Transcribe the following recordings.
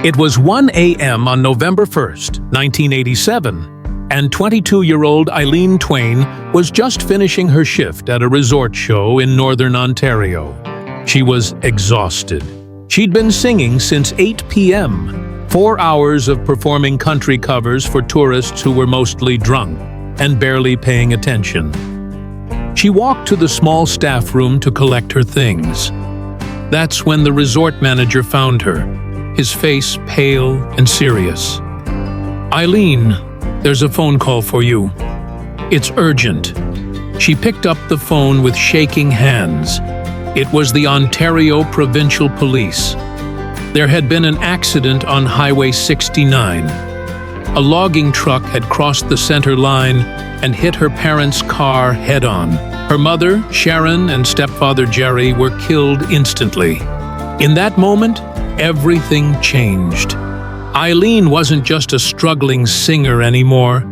It was 1 a.m. on November 1st, 1987, and 22-year-old Eilleen Twain was just finishing her shift at a resort show in northern Ontario. She was exhausted. She'd been singing since 8 p.m., 4 hours of performing country covers for tourists who were mostly drunk and barely paying attention. She walked to the small staff room to collect her things. That's when the resort manager found her, his face pale and serious. "Eilleen, there's a phone call for you. It's urgent." She picked up the phone with shaking hands. It was the Ontario Provincial Police. There had been an accident on Highway 69. A logging truck had crossed the center line and hit her parents' car head-on. Her mother, Sharon, and stepfather Jerry were killed instantly. In that moment, everything changed. Eilleen wasn't just a struggling singer anymore.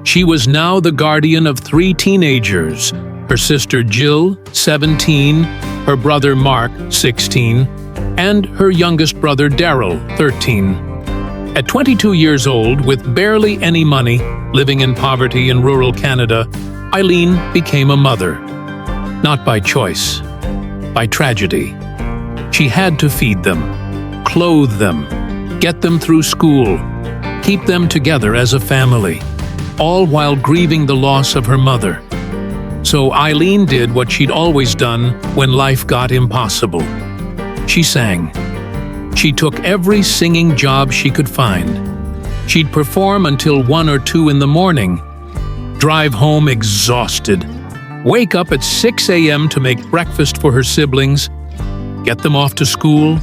She was now the guardian of 3 teenagers: her sister Jill, 17, her brother Mark, 16, and her youngest brother Daryl, 13. At 22 years old, with barely any money, living in poverty in rural Canada, Eilleen became a mother. Not by choice, by tragedy. She had to feed them, clothe them, get them through school, keep them together as a family, all while grieving the loss of her mother. So Eilleen did what she'd always done when life got impossible. She sang. She took every singing job she could find. She'd perform until 1 or 2 in the morning, drive home exhausted, wake up at 6 a.m. to make breakfast for her siblings, get them off to school,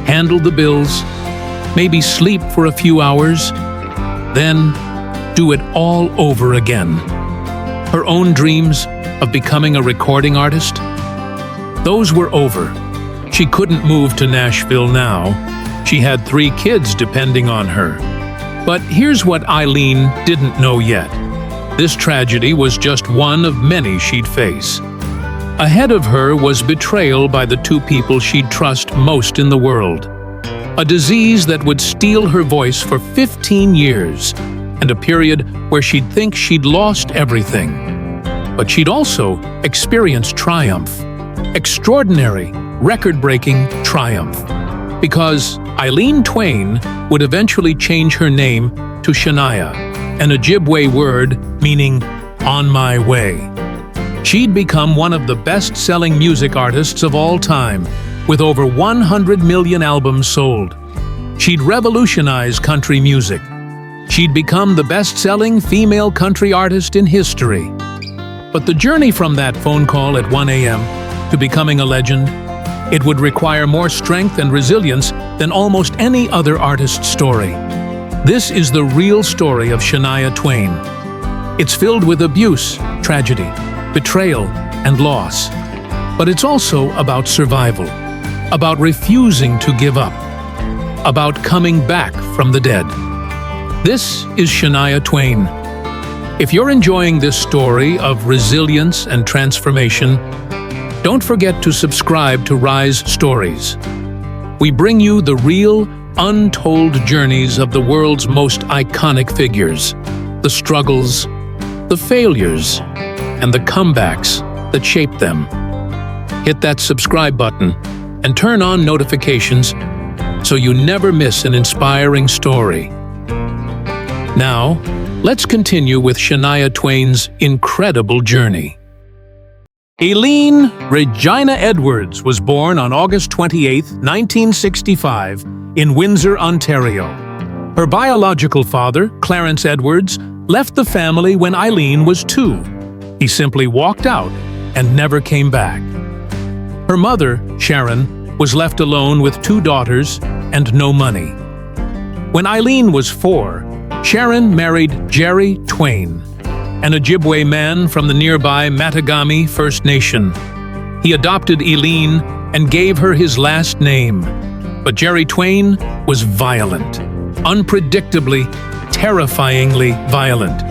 handle the bills, maybe sleep for a few hours, then do it all over again. Her own dreams of becoming a recording artist? Those were over. She couldn't move to Nashville now. She had 3 kids depending on her. But here's what Eilleen didn't know yet. This tragedy was just one of many she'd face. Ahead of her was betrayal by the 2 people she'd trust most in the world. A disease that would steal her voice for 15 years, and a period where she'd think she'd lost everything. But she'd also experienced triumph. Extraordinary, record-breaking triumph. Because Eilleen Twain would eventually change her name to Shania, an Ojibwe word meaning "on my way." She'd become one of the best-selling music artists of all time, with over 100 million albums sold. She'd revolutionize country music. She'd become the best-selling female country artist in history. But the journey from that phone call at 1 a.m. to becoming a legend, it would require more strength and resilience than almost any other artist's story. This is the real story of Shania Twain. It's filled with abuse, tragedy, betrayal, and loss. But it's also about survival, about refusing to give up, about coming back from the dead. This is Shania Twain. If you're enjoying this story of resilience and transformation, don't forget to subscribe to Rise Stories. We bring you the real, untold journeys of the world's most iconic figures, the struggles, the failures, and the comebacks that shaped them. Hit that subscribe button and turn on notifications so you never miss an inspiring story. Now, let's continue with Shania Twain's incredible journey. Eilleen Regina Edwards was born on August 28, 1965, in Windsor, Ontario. Her biological father, Clarence Edwards, left the family when Eilleen was 2. He simply walked out and never came back. Her mother, Sharon, was left alone with 2 daughters and no money. When Eilleen was 4, Sharon married Jerry Twain, an Ojibwe man from the nearby Matagami First Nation. He adopted Eilleen and gave her his last name. But Jerry Twain was violent, unpredictably, terrifyingly violent.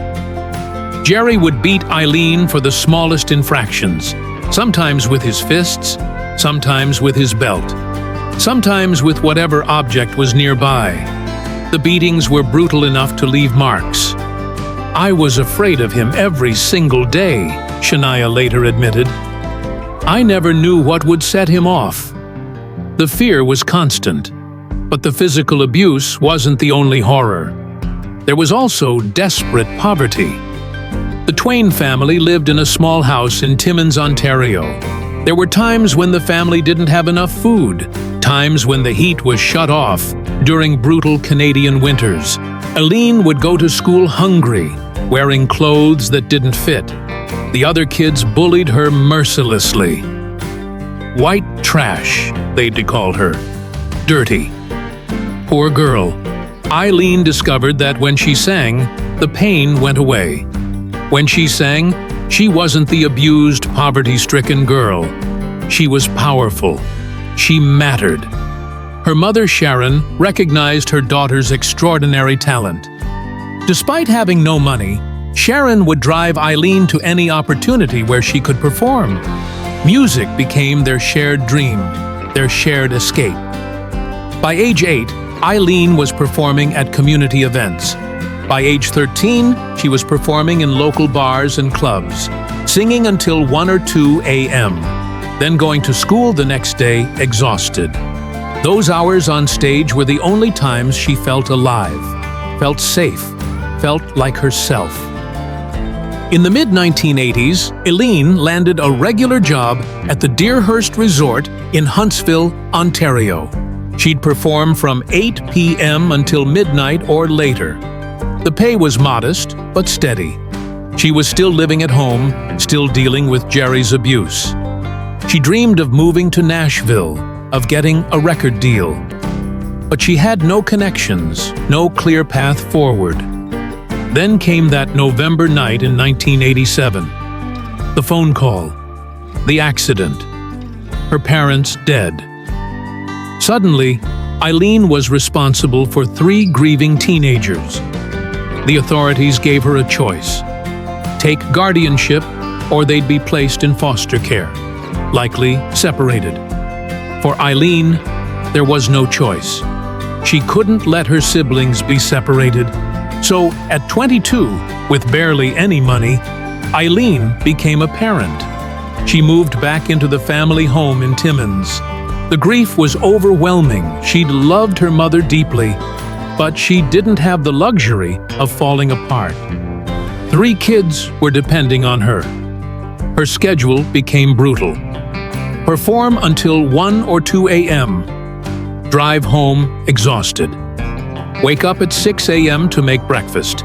Jerry would beat Eilleen for the smallest infractions, sometimes with his fists, sometimes with his belt. sometimes with whatever object was nearby. The beatings were brutal enough to leave marks. "I was afraid of him every single day," Shania later admitted. "I never knew what would set him off." The fear was constant, but the physical abuse wasn't the only horror. There was also desperate poverty. The Twain family lived in a small house in Timmins, Ontario. There were times when the family didn't have enough food, times when the heat was shut off during brutal Canadian winters. Eilleen would go to school hungry, wearing clothes that didn't fit. The other kids bullied her mercilessly. "White trash," they'd call her. "Dirty." Poor girl. Eilleen discovered that when she sang, the pain went away. When she sang, she wasn't the abused, poverty-stricken girl. She was powerful. She mattered. Her mother, Sharon, recognized her daughter's extraordinary talent. Despite having no money, Sharon would drive Eilleen to any opportunity where she could perform. Music became their shared dream, their shared escape. By age 8, Eilleen was performing at community events. By age 13, she was performing in local bars and clubs, singing until 1 or 2 a.m., then going to school the next day exhausted. Those hours on stage were the only times she felt alive, felt safe, felt like herself. In the mid-1980s, Eilleen landed a regular job at the Deerhurst Resort in Huntsville, Ontario. She'd perform from 8 p.m. until midnight or later. The pay was modest, but steady. She was still living at home, still dealing with Jerry's abuse. She dreamed of moving to Nashville, of getting a record deal. But she had no connections, no clear path forward. Then came that November night in 1987. The phone call. The accident. Her parents dead. Suddenly, Eilleen was responsible for 3 grieving teenagers. The authorities gave her a choice: take guardianship, or they'd be placed in foster care, likely separated. For Eilleen, there was no choice. She couldn't let her siblings be separated. So, at 22, with barely any money, Eilleen became a parent. She moved back into the family home in Timmins. The grief was overwhelming. She'd loved her mother deeply, but she didn't have the luxury of falling apart. 3 kids were depending on her. Her schedule became brutal. Perform until 1 or 2 a.m. Drive home exhausted. Wake up at 6 a.m. to make breakfast.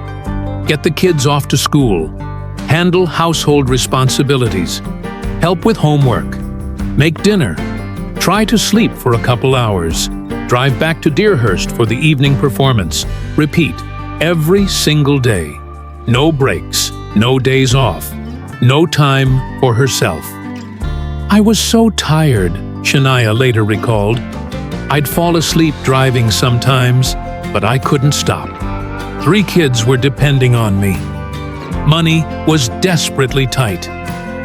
Get the kids off to school. Handle household responsibilities. Help with homework. Make dinner. Try to sleep for a couple hours. Drive back to Deerhurst for the evening performance. Repeat every single day. No breaks, no days off, no time for herself. "I was so tired," Shania later recalled. "I'd fall asleep driving sometimes, but I couldn't stop. 3 kids were depending on me." Money was desperately tight.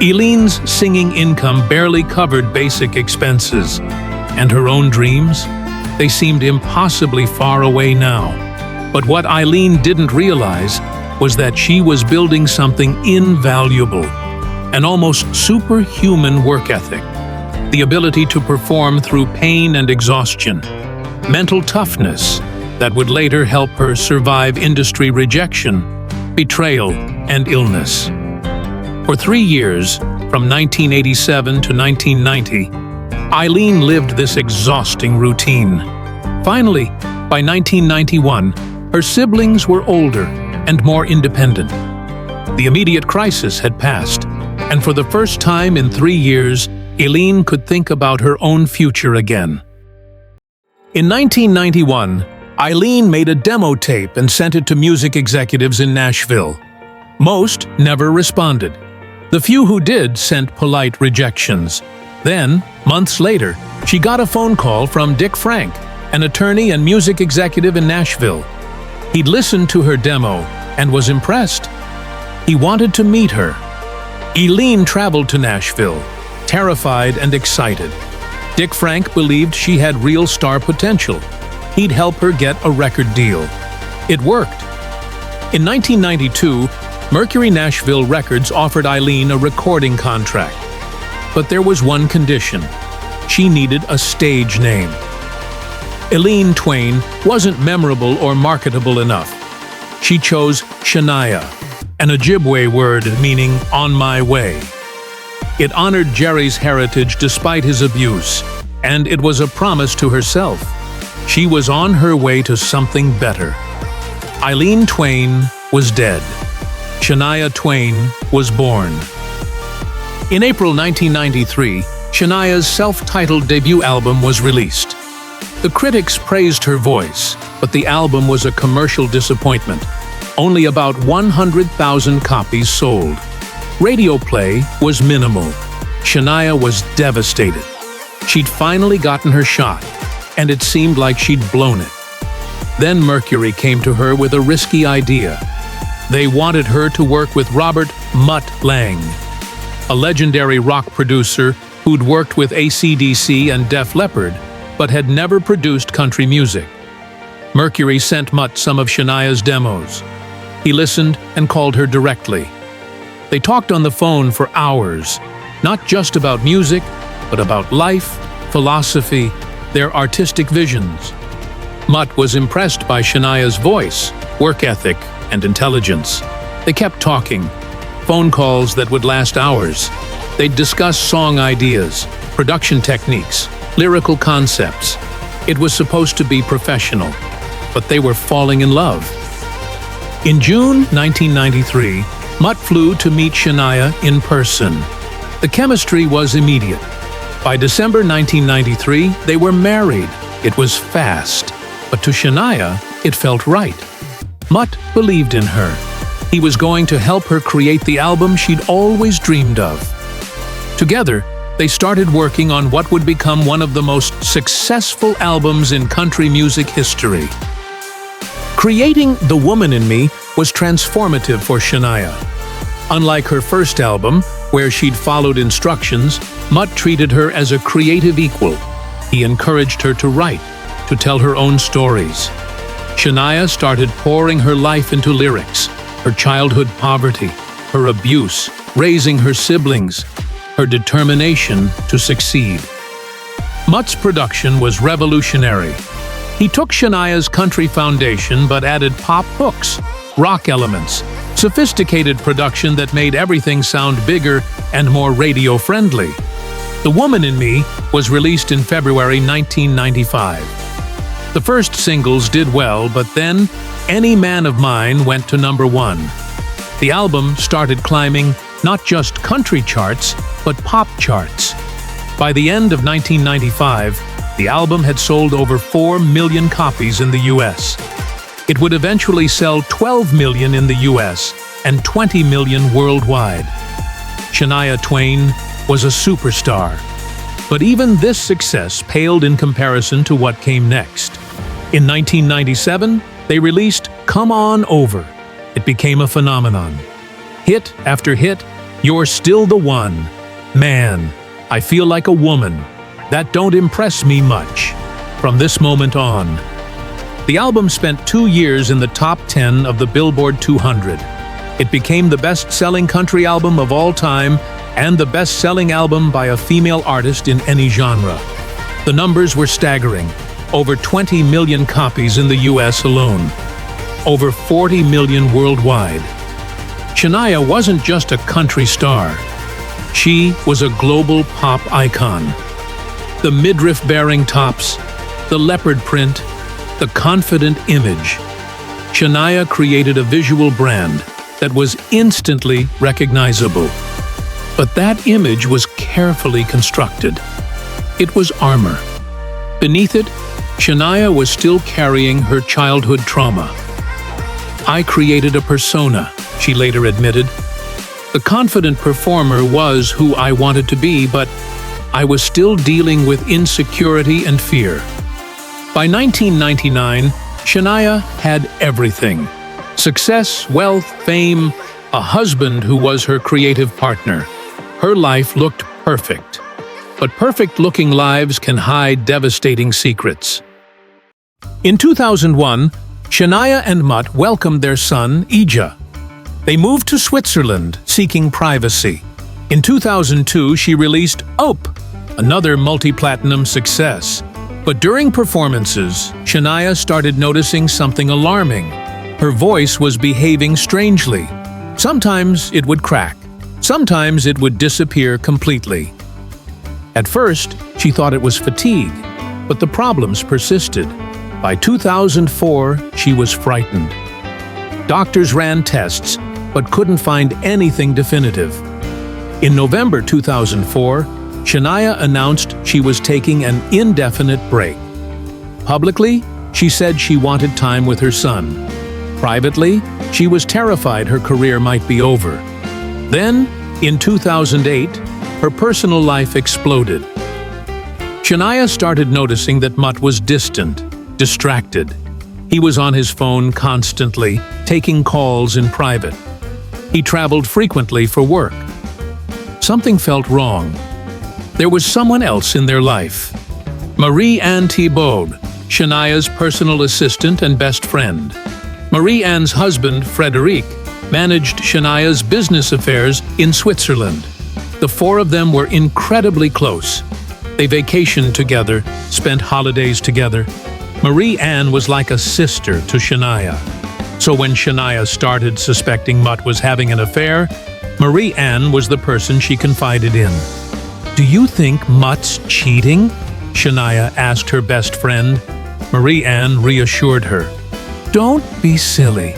Eileen's singing income barely covered basic expenses. And her own dreams? They seemed impossibly far away now. But what Eilleen didn't realize was that she was building something invaluable, an almost superhuman work ethic, the ability to perform through pain and exhaustion, mental toughness that would later help her survive industry rejection, betrayal, and illness. For 3 years, from 1987 to 1990, Eilleen lived this exhausting routine. Finally, by 1991, her siblings were older and more independent. The immediate crisis had passed, and for the first time in 3 years, Eilleen could think about her own future again. In 1991, Eilleen made a demo tape and sent it to music executives in Nashville. Most never responded. The few who did sent polite rejections. Then, months later, she got a phone call from Dick Frank, an attorney and music executive in Nashville. He'd listened to her demo and was impressed. He wanted to meet her. Eilleen traveled to Nashville, terrified and excited. Dick Frank believed she had real star potential. He'd help her get a record deal. It worked. In 1992, Mercury Nashville Records offered Eilleen a recording contract. But there was one condition. She needed a stage name. Eilleen Twain wasn't memorable or marketable enough. She chose Shania, an Ojibwe word meaning "on my way." It honored Jerry's heritage despite his abuse, and it was a promise to herself. She was on her way to something better. Eilleen Twain was dead. Shania Twain was born. In April 1993, Shania's self-titled debut album was released. The critics praised her voice, but the album was a commercial disappointment. Only about 100,000 copies sold. Radio play was minimal. Shania was devastated. She'd finally gotten her shot, and it seemed like she'd blown it. Then Mercury came to her with a risky idea. They wanted her to work with Robert "Mutt" Lange, a legendary rock producer who'd worked with AC/DC and Def Leppard, but had never produced country music. Mercury sent Mutt some of Shania's demos. He listened and called her directly. They talked on the phone for hours, not just about music, but about life, philosophy, their artistic visions. Mutt was impressed by Shania's voice, work ethic, and intelligence. They kept talking, phone calls that would last hours. They'd discuss song ideas, production techniques, lyrical concepts. It was supposed to be professional, but they were falling in love. In June 1993, Mutt flew to meet Shania in person. The chemistry was immediate. By December 1993, they were married. It was fast, but to Shania, it felt right. Mutt believed in her. He was going to help her create the album she'd always dreamed of. Together, they started working on what would become one of the most successful albums in country music history. Creating The Woman in Me was transformative for Shania. Unlike her first album, where she'd followed instructions, Mutt treated her as a creative equal. He encouraged her to write, to tell her own stories. Shania started pouring her life into lyrics, her childhood poverty, her abuse, raising her siblings, her determination to succeed. Mutt's production was revolutionary. He took Shania's country foundation but added pop hooks, rock elements, sophisticated production that made everything sound bigger and more radio-friendly. The Woman in Me was released in February 1995. The first singles did well, but then Any Man of Mine went to #1. The album started climbing not just country charts, but pop charts. By the end of 1995, the album had sold over 4 million copies in the US. It would eventually sell 12 million in the US and 20 million worldwide. Shania Twain was a superstar. But even this success paled in comparison to what came next. In 1997, they released Come On Over. It became a phenomenon. Hit after hit, You're Still the One, Man, I Feel Like a Woman, That Don't Impress Me Much, From This Moment On. The album spent 2 years in the top 10 of the Billboard 200. It became the best-selling country album of all time and the best-selling album by a female artist in any genre. The numbers were staggering. Over 20 million copies in the US alone. Over 40 million worldwide. Shania wasn't just a country star. She was a global pop icon. The midriff-bearing tops, the leopard print, the confident image. Shania created a visual brand that was instantly recognizable. But that image was carefully constructed. It was armor. Beneath it, Shania was still carrying her childhood trauma. I created a persona, she later admitted. The confident performer was who I wanted to be, but I was still dealing with insecurity and fear. By 1999, Shania had everything. Success, wealth, fame, a husband who was her creative partner. Her life looked perfect. but perfect-looking lives can hide devastating secrets. In 2001, Shania and Mutt welcomed their son, Ija. They moved to Switzerland, seeking privacy. In 2002, she released Ope, another multi-platinum success. But during performances, Shania started noticing something alarming. Her voice was behaving strangely. Sometimes it would crack. Sometimes it would disappear completely. At first, she thought it was fatigue, but the problems persisted. By 2004, she was frightened. Doctors ran tests, but couldn't find anything definitive. In November 2004, Shania announced she was taking an indefinite break. Publicly, she said she wanted time with her son. Privately, she was terrified her career might be over. Then, in 2008, her personal life exploded. Shania started noticing that Mutt was distant, distracted. He was on his phone constantly, taking calls in private. He traveled frequently for work. Something felt wrong. There was someone else in their life. Marie-Anne Thibault, Shania's personal assistant and best friend. Marie-Anne's husband, Frédéric, managed Shania's business affairs in Switzerland. The four of them were incredibly close. They vacationed together, spent holidays together. Marie-Anne was like a sister to Shania. So when Shania started suspecting Mutt was having an affair, Marie-Anne was the person she confided in. "Do you think Mutt's cheating?" Shania asked her best friend. Marie-Anne reassured her. "Don't be silly.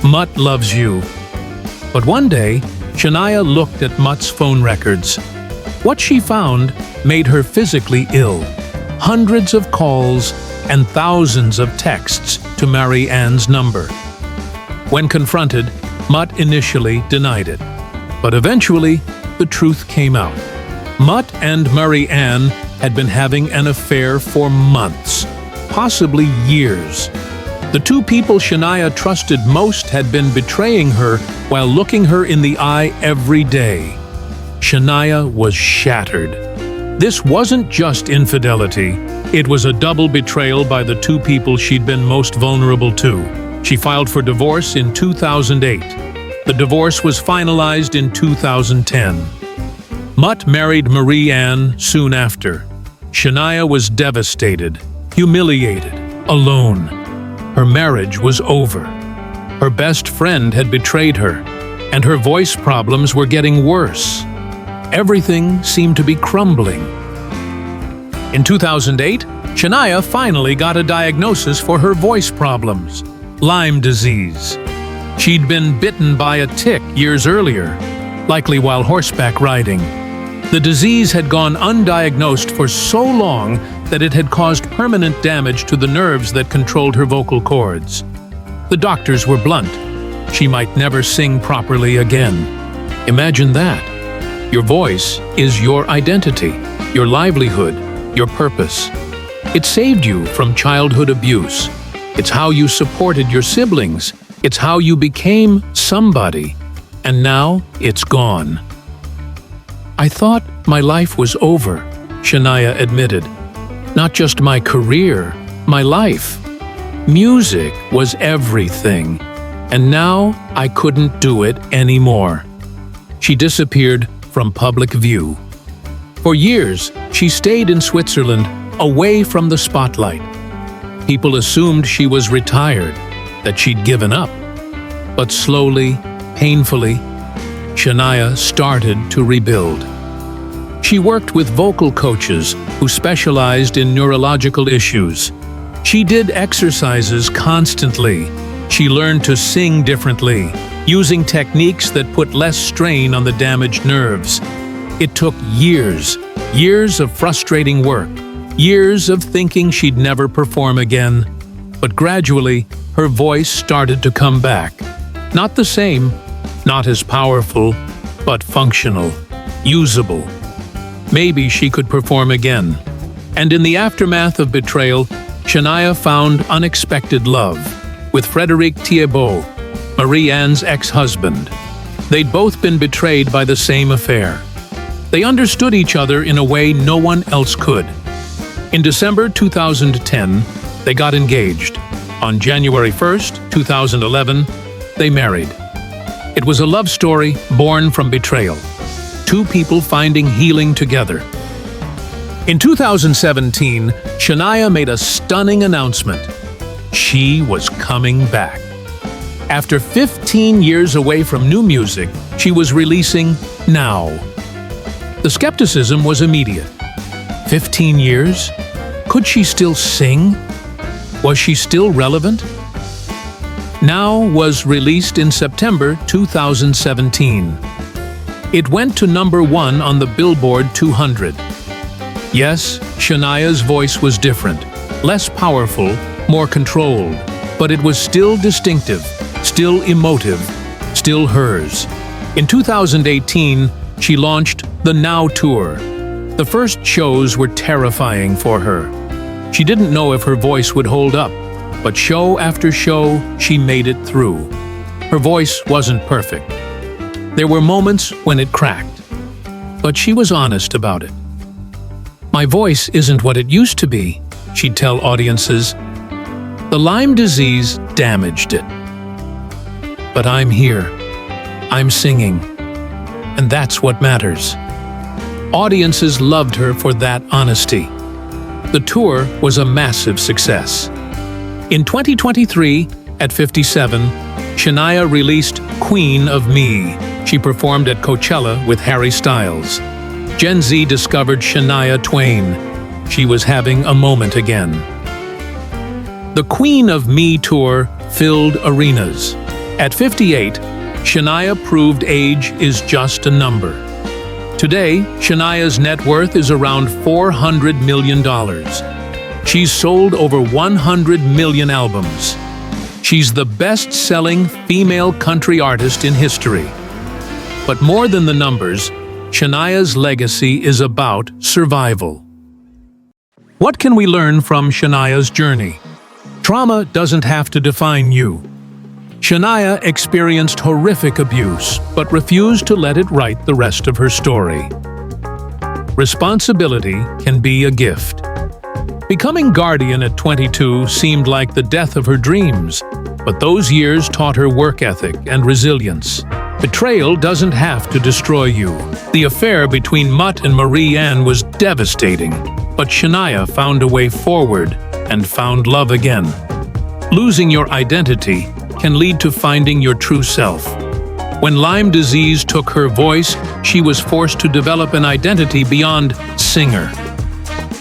Mutt loves you." But one day, Shania looked at Mutt's phone records. What she found made her physically ill. Hundreds of calls and thousands of texts to Marie-Anne's number. When confronted, Mutt initially denied it. But eventually, the truth came out. Mutt and Marie-Anne had been having an affair for months, possibly years. The two people Shania trusted most had been betraying her while looking her in the eye every day. Shania was shattered. This wasn't just infidelity. It was a double betrayal by the two people she'd been most vulnerable to. She filed for divorce in 2008. The divorce was finalized in 2010. Mutt married Marie-Anne soon after. Shania was devastated, humiliated, alone. Her marriage was over. Her best friend had betrayed her, and her voice problems were getting worse. Everything seemed to be crumbling. In 2008, Shania finally got a diagnosis for her voice problems: Lyme disease. She'd been bitten by a tick years earlier, likely while horseback riding. The disease had gone undiagnosed for so long that it had caused permanent damage to the nerves that controlled her vocal cords. The doctors were blunt. She might never sing properly again. Imagine that. Your voice is your identity, your livelihood, your purpose. It saved you from childhood abuse. It's how you supported your siblings. It's how you became somebody. And now it's gone. "I thought my life was over," Shania admitted. "Not just my career, my life. Music was everything. And now I couldn't do it anymore." She disappeared from public view. For years, she stayed in Switzerland, away from the spotlight. People assumed she was retired, that she'd given up. But slowly, painfully, Shania started to rebuild. She worked with vocal coaches who specialized in neurological issues. She did exercises constantly. She learned to sing differently, using techniques that put less strain on the damaged nerves. It took years, years of frustrating work, years of thinking she'd never perform again. But gradually, her voice started to come back. Not the same, not as powerful, but functional, usable. Maybe she could perform again. And in the aftermath of betrayal, Shania found unexpected love with Frédéric Thibault, Marie-Anne's ex-husband. They'd both been betrayed by the same affair. They understood each other in a way no one else could. In December 2010, they got engaged. On January 1st, 2011, they married. It was a love story born from betrayal. Two people finding healing together. In 2017, Shania made a stunning announcement. She was coming back. After 15 years away from new music, she was releasing Now. The skepticism was immediate. 15 years? Could she still sing? Was she still relevant? Now was released in September 2017. It went to #1 on the Billboard 200. Yes, Shania's voice was different, less powerful, more controlled, but it was still distinctive, still emotive, still hers. In 2018, she launched the Now Tour. The first shows were terrifying for her. She didn't know if her voice would hold up, but show after show, she made it through. Her voice wasn't perfect. There were moments when it cracked, but she was honest about it. "My voice isn't what it used to be," she'd tell audiences. "The Lyme disease damaged it. But I'm here. I'm singing. And that's what matters." Audiences loved her for that honesty. The tour was a massive success. In 2023, at 57, Shania released Queen of Me. She performed at Coachella with Harry Styles. Gen Z discovered Shania Twain. She was having a moment again. The Queen of Me tour filled arenas. At 58, Shania proved age is just a number. Today, Shania's net worth is around $400 million. She's sold over 100 million albums. She's the best-selling female country artist in history. But more than the numbers, Shania's legacy is about survival. What can we learn from Shania's journey? Trauma doesn't have to define you. Shania experienced horrific abuse, but refused to let it write the rest of her story. Responsibility can be a gift. Becoming guardian at 22 seemed like the death of her dreams, but those years taught her work ethic and resilience. Betrayal doesn't have to destroy you. The affair between Mutt and Marie Ann was devastating, but Shania found a way forward and found love again. Losing your identity can lead to finding your true self. When Lyme disease took her voice, she was forced to develop an identity beyond singer.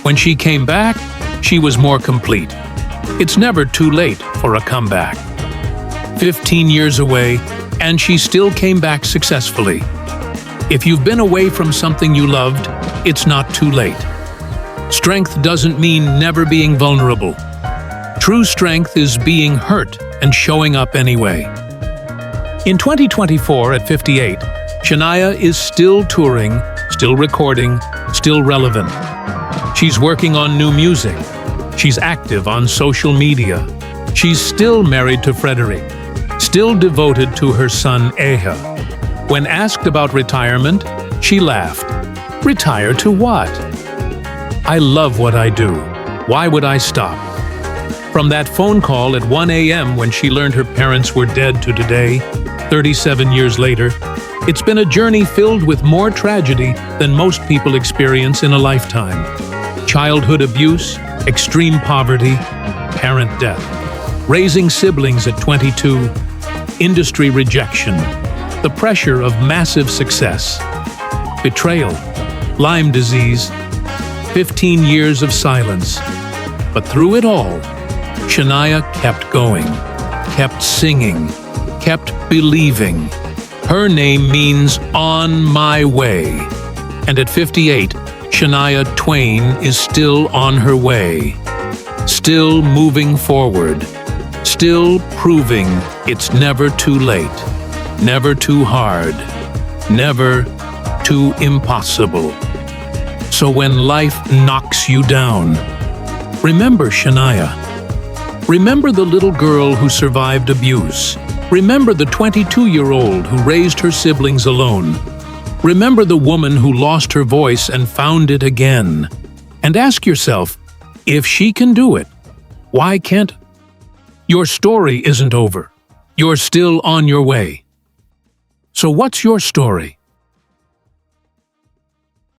When she came back, she was more complete. It's never too late for a comeback. 15 years away, and she still came back successfully. If you've been away from something you loved, it's not too late. Strength doesn't mean never being vulnerable. True strength is being hurt and showing up anyway. In 2024, at 58, Shania is still touring, still recording, still relevant. She's working on new music. She's active on social media. She's still married to Frederick, still devoted to her son Eha. When asked about retirement, she laughed. "Retire to what? I love what I do. Why would I stop?" From that phone call at 1 a.m. when she learned her parents were dead to today, 37 years later, it's been a journey filled with more tragedy than most people experience in a lifetime. Childhood abuse, extreme poverty, parent death, raising siblings at 22, industry rejection, the pressure of massive success, betrayal, Lyme disease, 15 years of silence. But through it all, Shania kept going, kept singing, kept believing. Her name means "on my way." And at 58, Shania Twain is still on her way, still moving forward, still proving it's never too late, never too hard, never too impossible. So when life knocks you down, remember Shania. Remember the little girl who survived abuse. Remember the 22-year-old who raised her siblings alone. Remember the woman who lost her voice and found it again. And ask yourself, if she can do it, why can't? Your story isn't over. You're still on your way. So what's your story?